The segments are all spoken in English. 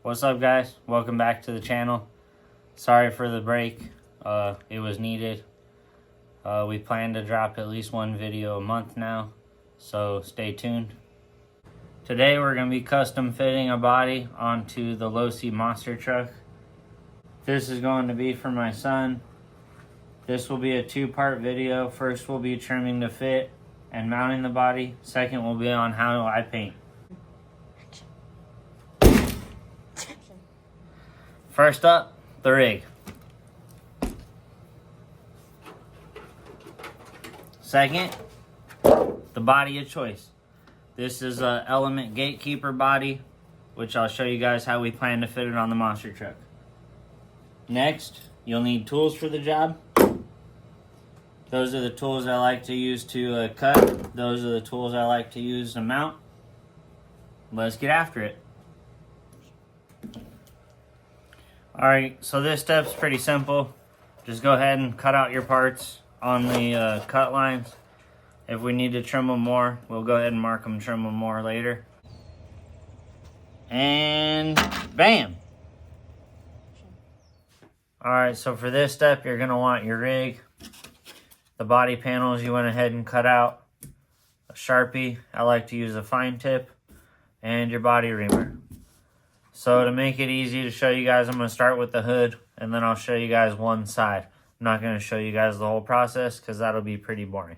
What's up, guys? Welcome back to the channel. Sorry for the break. It was needed. We plan to drop at least one video a month now, so stay tuned. Today we're going to be custom fitting a body onto the low-C monster truck. This is going to be for my son. This will be a two-part video. First will be trimming to fit and mounting the body. Second will be on how I paint. First up, the rig. Second, the body of choice. This is a Element Gatekeeper body, which I'll show you guys how we plan to fit it on the monster truck. Next, you'll need tools for the job. Those are the tools I like to use to cut. Those are the tools I like to use to mount. Let's get after it. Alright, so this step's pretty simple. Just go ahead and cut out your parts on the cut lines. If we need to trim them more, we'll go ahead and mark them, trim them more later. And bam! Alright, so for this step, you're going to want your rig. The body panels you went ahead and cut out. A Sharpie, I like to use a fine tip. And your body reamer. So to make it easy to show you guys, I'm going to start with the hood, and then I'll show you guys one side. I'm not going to show you guys the whole process because that'll be pretty boring.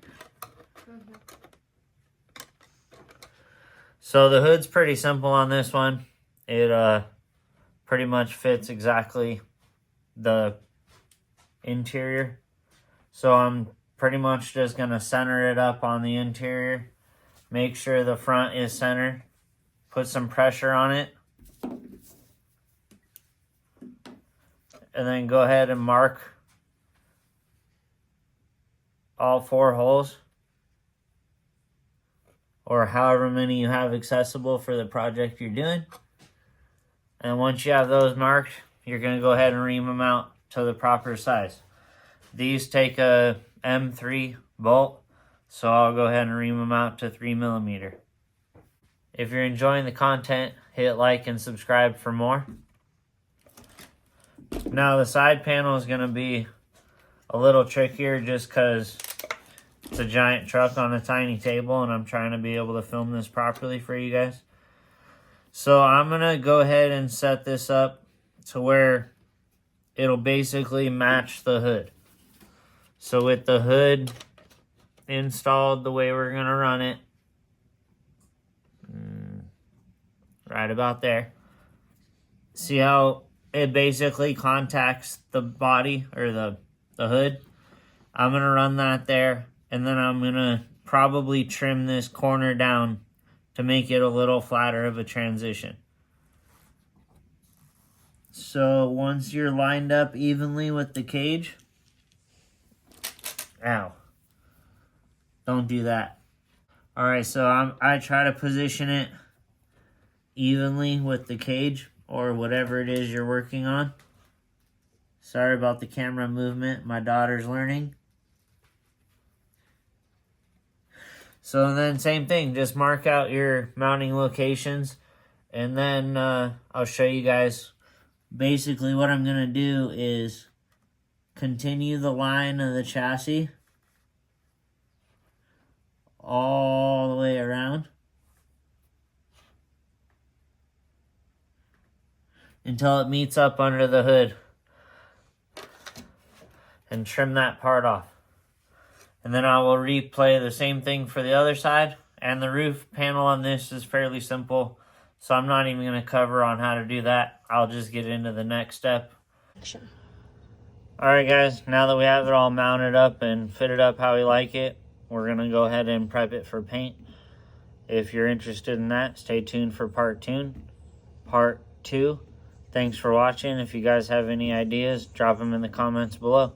So the hood's pretty simple on this one. It pretty much fits exactly the interior. So I'm pretty much just going to center it up on the interior. Make sure the front is centered. Put some pressure on it. And then go ahead and mark all 4 holes, or however many you have accessible for the project you're doing. And once you have those marked, you're going to go ahead and ream them out to the proper size. These take a M3 bolt, so I'll go ahead and ream them out to 3mm. If you're enjoying the content, hit like and subscribe for more. Now the side panel is going to be a little trickier just because it's a giant truck on a tiny table and I'm trying to be able to film this properly for you guys. So I'm going to go ahead and set this up to where it'll basically match the hood. So with the hood installed the way we're going to run it, right about there. See how it basically contacts the body or the hood? I'm going to run that there, and then I'm going to probably trim this corner down to make it a little flatter of a transition. So once you're lined up evenly with the cage, ow, don't do that. Alright, so I try to position it evenly with the cage or whatever it is you're working on. Sorry about the camera movement. My daughter's learning. So then same thing. Just mark out your mounting locations. And then I'll show you guys. Basically what I'm going to do is continue the line of the chassis all the way around until it meets up under the hood, and trim that part off. And then I will replay the same thing for the other side. And the roof panel on this is fairly simple, so I'm not even going to cover on how to do that. I'll just get into the next step. Alright guys, now that we have it all mounted up and fitted up how we like it, we're going to go ahead and prep it for paint. If you're interested in that, stay tuned for part 2. Thanks for watching. If you guys have any ideas, drop them in the comments below.